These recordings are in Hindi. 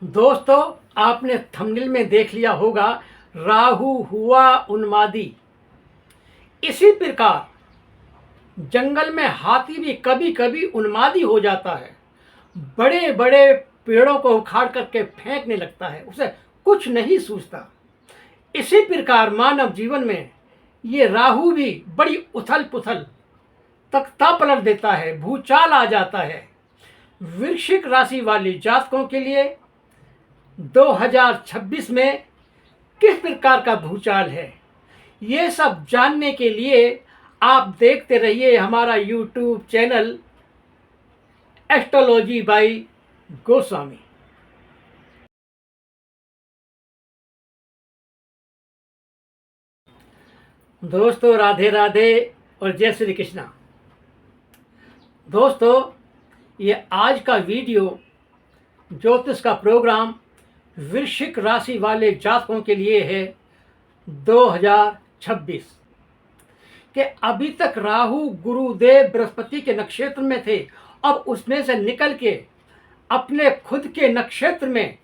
दोस्तों, आपने थंबनेल में देख लिया होगा, राहु हुआ उन्मादी। इसी प्रकार जंगल में हाथी भी कभी कभी उन्मादी हो जाता है। बड़े बड़े पेड़ों को उखाड़ करके फेंकने लगता है, उसे कुछ नहीं सूझता। इसी प्रकार मानव जीवन में ये राहु भी बड़ी उथल पुथल, तख्ता पलट देता है, भूचाल आ जाता है। वृश्चिक राशि वाली जातकों के लिए 2026 में किस प्रकार का भूचाल है, ये सब जानने के लिए आप देखते रहिए हमारा YouTube channel astrology by Goswami. दोस्तों, राधे राधे और जय श्री कृष्णा। दोस्तों, ये आज का वीडियो ज्योतिष का प्रोग्राम वृश्चिक राशि वाले जातकों के लिए है 2026 के। अभी तक राहु गुरुदेव बृहस्पति के नक्षत्र में थे, अब उसमें से निकल के अपने खुद के नक्षत्र में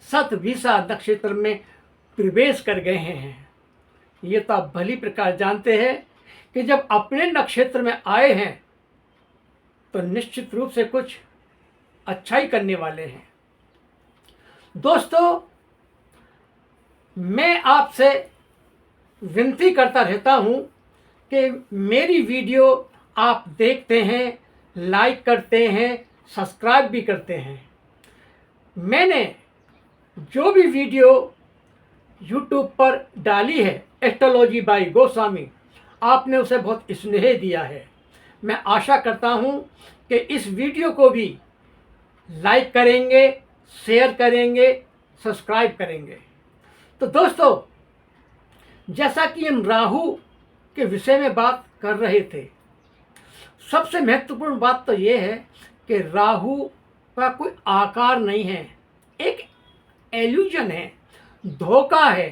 शतभिषा नक्षत्र में प्रवेश कर गए हैं। ये तो आप भली प्रकार जानते हैं कि जब अपने नक्षत्र में आए हैं तो निश्चित रूप से कुछ अच्छा ही करने वाले हैं। दोस्तों, मैं आपसे विनती करता रहता हूं कि मेरी वीडियो आप देखते हैं, लाइक करते हैं, सब्सक्राइब भी करते हैं। मैंने जो भी वीडियो YouTube पर डाली है एस्ट्रोलॉजी बाय गोस्वामी, आपने उसे बहुत स्नेह दिया है। मैं आशा करता हूं कि इस वीडियो को भी लाइक करेंगे, शेयर करेंगे, सब्सक्राइब करेंगे। तो दोस्तों, जैसा कि हम राहु के विषय में बात कर रहे थे, सबसे महत्वपूर्ण बात तो ये है कि राहु का कोई आकार नहीं है, एक एल्यूजन है, धोखा है,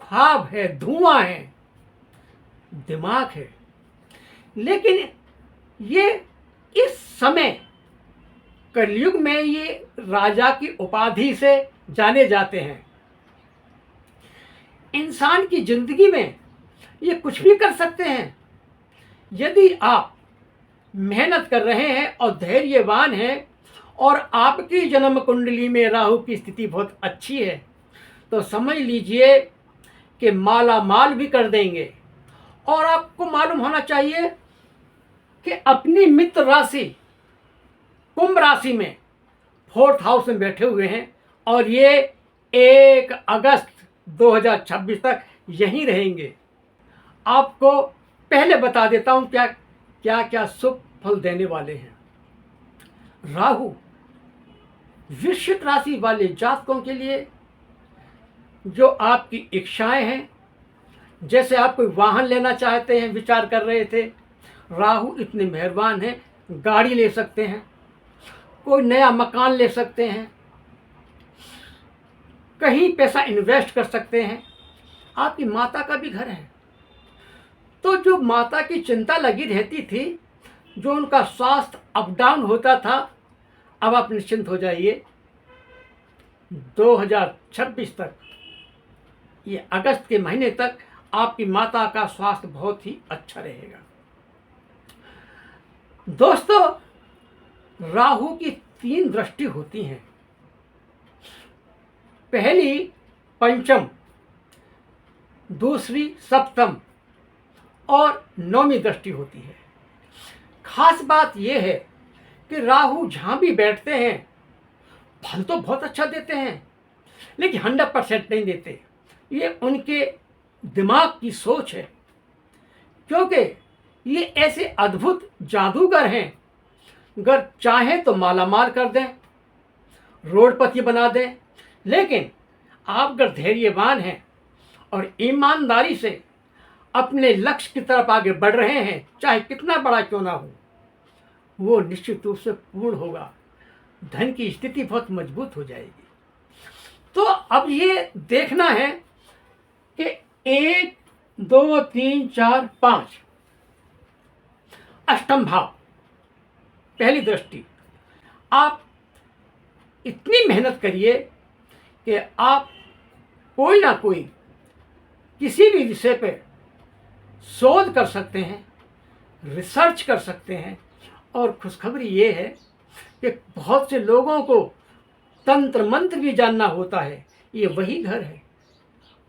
ख्वाब है, धुआं है, दिमाग है। लेकिन ये इस समय कलयुग में ये राजा की उपाधि से जाने जाते हैं। इंसान की जिंदगी में ये कुछ भी कर सकते हैं। यदि आप मेहनत कर रहे हैं और धैर्यवान हैं और आपकी जन्म कुंडली में राहु की स्थिति बहुत अच्छी है, तो समझ लीजिए कि माला माल भी कर देंगे। और आपको मालूम होना चाहिए कि अपनी मित्र राशि कुंभ राशि में 4th हाउस में बैठे हुए हैं और ये 1 अगस्त 2026 तक यहीं रहेंगे। आपको पहले बता देता हूं क्या क्या क्या शुभ फल देने वाले हैं। राहु वृश्चिक राशि वाले जातकों के लिए जो आपकी इच्छाएं हैं, जैसे आप कोई वाहन लेना चाहते हैं, विचार कर रहे थे, राहु इतने मेहरबान हैं, गाड़ी ले सकते हैं, कोई नया मकान ले सकते हैं, कहीं पैसा इन्वेस्ट कर सकते हैं। आपकी माता का भी घर है, तो जो माता की चिंता लगी रहती थी, जो उनका स्वास्थ्य अप डाउन होता था, अब आप निश्चिंत हो जाइए। 2026 तक, ये अगस्त के महीने तक आपकी माता का स्वास्थ्य बहुत ही अच्छा रहेगा। दोस्तों, राहु की 3 दृष्टि होती हैं। पहली पंचम, दूसरी सप्तम और 9वीं दृष्टि होती है। खास बात यह है कि राहु जहां भी बैठते हैं फल तो बहुत अच्छा देते हैं, लेकिन 100% नहीं देते। ये उनके दिमाग की सोच है, क्योंकि ये ऐसे अद्भुत जादूगर हैं, अगर चाहे तो मालामाल कर दें, रोडपति बना दें। लेकिन आप अगर धैर्यवान हैं और ईमानदारी से अपने लक्ष्य की तरफ आगे बढ़ रहे हैं, चाहे कितना बड़ा क्यों ना हो, वो निश्चित रूप से पूर्ण होगा। धन की स्थिति बहुत मजबूत हो जाएगी। तो अब ये देखना है कि 1 2 3 4 5 अष्टम भाव, पहली दृष्टि। आप इतनी मेहनत करिए कि आप कोई ना कोई किसी भी विषय पे शोध कर सकते हैं, रिसर्च कर सकते हैं। और खुशखबरी ये है कि बहुत से लोगों को तंत्र मंत्र भी जानना होता है। ये वही घर है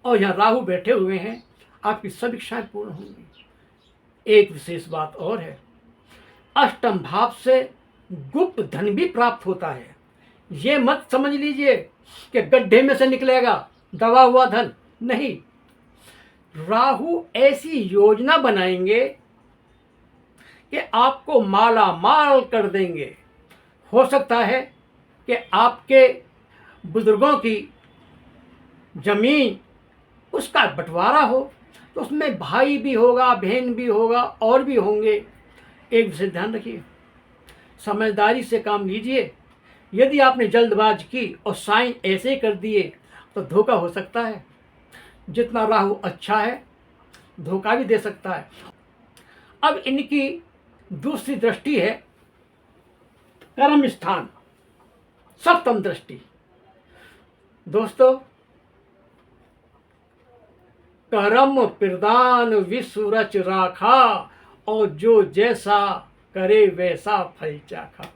और यहाँ राहु बैठे हुए हैं, आपकी सब इच्छाएं पूर्ण होंगी। एक विशेष बात और है, अष्टम भाव से गुप्त धन भी प्राप्त होता है। ये मत समझ लीजिए कि गड्ढे में से निकलेगा दबा हुआ धन, नहीं। राहु ऐसी योजना बनाएंगे कि आपको माला माल कर देंगे। हो सकता है कि आपके बुजुर्गों की जमीन उसका बंटवारा हो, तो उसमें भाई भी होगा, बहन भी होगा और भी होंगे। एक विषय ध्यान रखिए, समझदारी से काम लीजिए। यदि आपने जल्दबाज की और साइन ऐसे ही कर दिए तो धोखा हो सकता है। जितना राहु अच्छा है धोखा भी दे सकता है। अब इनकी दूसरी दृष्टि है कर्म स्थान, सप्तम दृष्टि। दोस्तों, कर्म प्रदान विश्व रच राखा, और जो जैसा करे वैसा फल चाखा।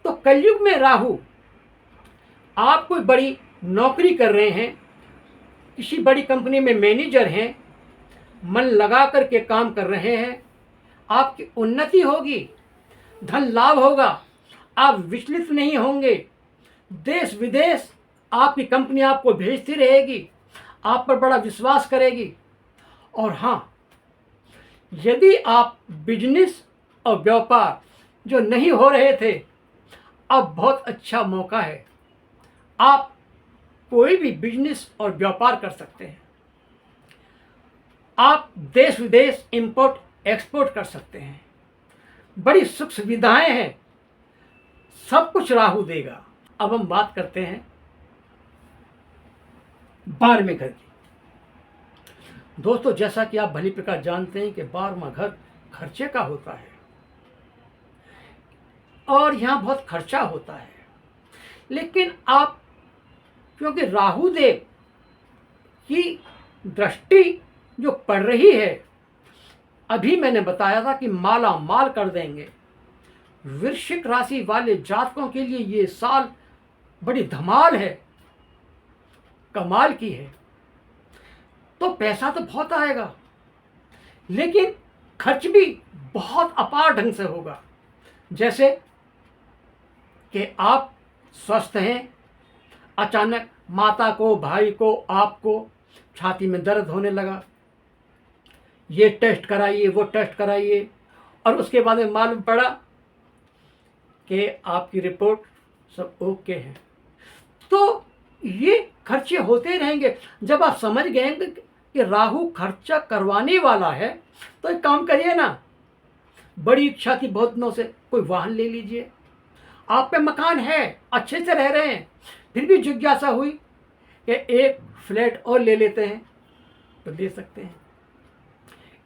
तो कलयुग में राहु, आप कोई बड़ी नौकरी कर रहे हैं, किसी बड़ी कंपनी में मैनेजर हैं, मन लगा करके काम कर रहे हैं, आपकी उन्नति होगी, धन लाभ होगा, आप विचलित नहीं होंगे। देश विदेश आपकी कंपनी आपको भेजती रहेगी, आप पर बड़ा विश्वास करेगी। और हाँ, यदि आप बिजनेस और व्यापार जो नहीं हो रहे थे, अब बहुत अच्छा मौका है। आप कोई भी बिजनेस और व्यापार कर सकते हैं। आप देश विदेश इंपोर्ट एक्सपोर्ट कर सकते हैं। बड़ी सुख सुविधाएं हैं, सब कुछ राहु देगा। अब हम बात करते हैं 12वें घर की। दोस्तों, जैसा कि आप भली प्रकार जानते हैं कि 12वां घर खर्चे का होता है और यहाँ बहुत खर्चा होता है। लेकिन आप, क्योंकि राहु देव की दृष्टि जो पड़ रही है, अभी मैंने बताया था कि माला माल कर देंगे। वृश्चिक राशि वाले जातकों के लिए ये साल बड़ी धमाल है, कमाल की है। तो पैसा तो बहुत आएगा, लेकिन खर्च भी बहुत अपार ढंग से होगा। जैसे कि आप स्वस्थ हैं, अचानक माता को, भाई को, आपको छाती में दर्द होने लगा, ये टेस्ट कराइए, वो टेस्ट कराइए, और उसके बाद में मालूम पड़ा कि आपकी रिपोर्ट सब ओके है। तो ये खर्चे होते रहेंगे। जब आप समझ गए कि राहु खर्चा करवाने वाला है, तो एक काम करिए ना, बड़ी इच्छा थी बहुत दिनों से, कोई वाहन ले लीजिए। आप पे मकान है, अच्छे से रह रहे हैं, फिर भी जिज्ञासा हुई कि एक फ्लैट और ले लेते हैं, तो ले सकते हैं।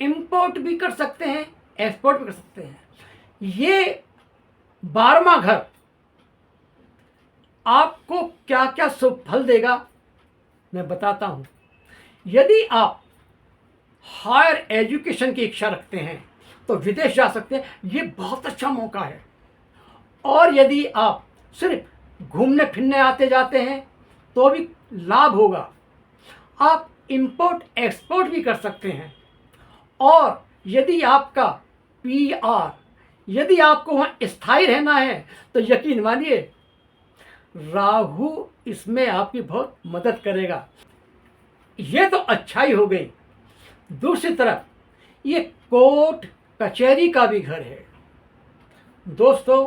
इंपोर्ट भी कर सकते हैं, एक्सपोर्ट भी कर सकते हैं। ये 12वां घर आपको क्या क्या शुभ फल देगा मैं बताता हूं। यदि आप हायर एजुकेशन की इच्छा रखते हैं तो विदेश जा सकते हैं, ये बहुत अच्छा मौका है। और यदि आप सिर्फ घूमने फिरने आते जाते हैं तो भी लाभ होगा। आप इंपोर्ट एक्सपोर्ट भी कर सकते हैं। और यदि आपका PR, यदि आपको वहाँ स्थायी रहना है, तो यकीन मानिए राहु इसमें आपकी बहुत मदद करेगा। ये तो अच्छा ही हो गई। दूसरी तरफ ये कोर्ट कचहरी का भी घर है। दोस्तों,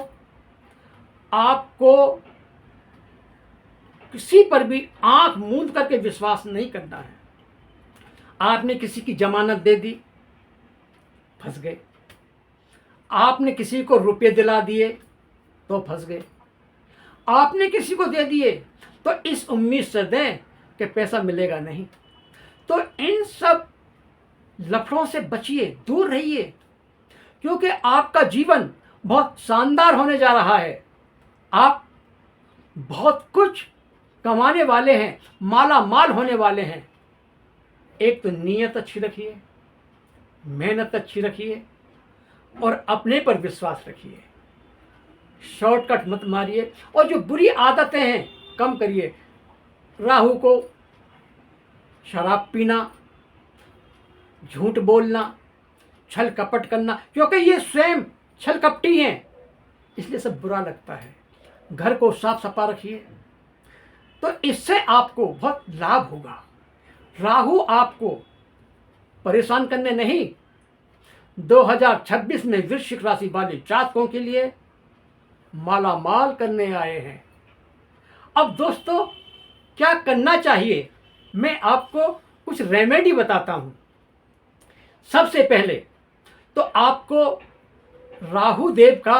आपको किसी पर भी आंख मूंद करके विश्वास नहीं करना है। आपने किसी की जमानत दे दी, फंस गए। आपने किसी को रुपये दिला दिए तो फंस गए। आपने किसी को दे दिए तो इस उम्मीद से दें कि पैसा मिलेगा नहीं। तो इन सब लफड़ों से बचिए, दूर रहिए, क्योंकि आपका जीवन बहुत शानदार होने जा रहा है। आप बहुत कुछ कमाने वाले हैं, माला माल होने वाले हैं, एक तो नीयत अच्छी रखिए, मेहनत अच्छी रखिए और अपने पर विश्वास रखिए। शॉर्टकट मत मारिए और जो बुरी आदतें हैं कम करिए। राहु को शराब पीना, झूठ बोलना, छल कपट करना, क्योंकि ये स्वयं छल कपटी हैं, इसलिए सब बुरा लगता है। घर को साफ सफा रखिए तो इससे आपको बहुत लाभ होगा। राहु आपको परेशान करने नहीं, 2026 में वृश्चिक राशि वाले जातकों के लिए माला माल करने आए हैं। अब दोस्तों क्या करना चाहिए, मैं आपको कुछ रेमेडी बताता हूं। सबसे पहले तो आपको राहु देव का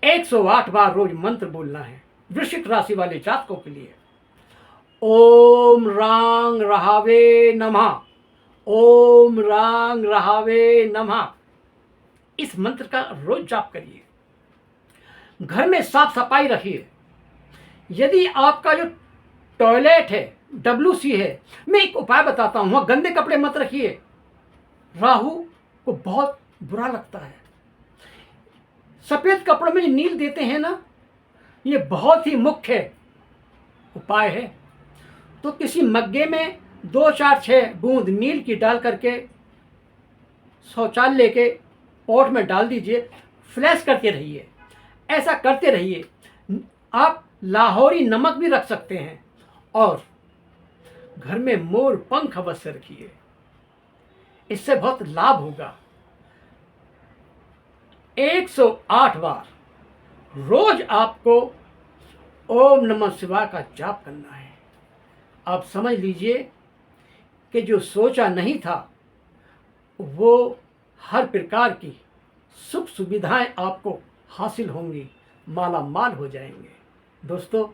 108 बार रोज मंत्र बोलना है वृश्चिक राशि वाले जातकों के लिए। ओम रांग रहावे नमः, ओम रांग रहावे नमः। इस मंत्र का रोज जाप करिए। घर में साफ सफाई रखिए। यदि आपका जो टॉयलेट है, WC है, मैं एक उपाय बताता हूं, वहां गंदे कपड़े मत रखिए। राहु को बहुत बुरा लगता है। सफेद कपड़ों में नील देते हैं ना, ये बहुत ही मुख्य उपाय है। तो किसी मग्गे में 2 4 6 बूंद नील की डाल करके शौचालय के पॉट में डाल दीजिए, फ्लैश करते रहिए। ऐसा करते रहिए। आप लाहौरी नमक भी रख सकते हैं और घर में मोर पंख अवश्य रखिए, इससे बहुत लाभ होगा। 108 बार रोज आपको ओम नमः शिवाय का जाप करना है। आप समझ लीजिए कि जो सोचा नहीं था वो हर प्रकार की सुख सुविधाएं आपको हासिल होंगी, माला माल हो जाएंगे। दोस्तों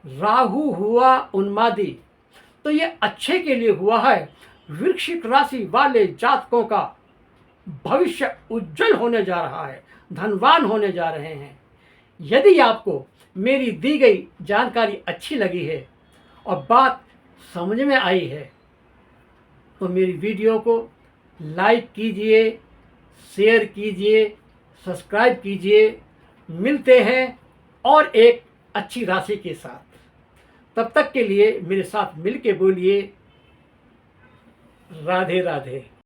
राहु हुआ उन्मादी तो ये अच्छे के लिए हुआ है। वृश्चिक राशि वाले जातकों का भविष्य उज्जवल होने जा रहा है, धनवान होने जा रहे हैं। यदि आपको मेरी दी गई जानकारी अच्छी लगी है और बात समझ में आई है तो मेरी वीडियो को लाइक कीजिए, शेयर कीजिए, सब्सक्राइब कीजिए। मिलते हैं और एक अच्छी राशि के साथ। तब तक के लिए मेरे साथ मिल के बोलिए राधे राधे।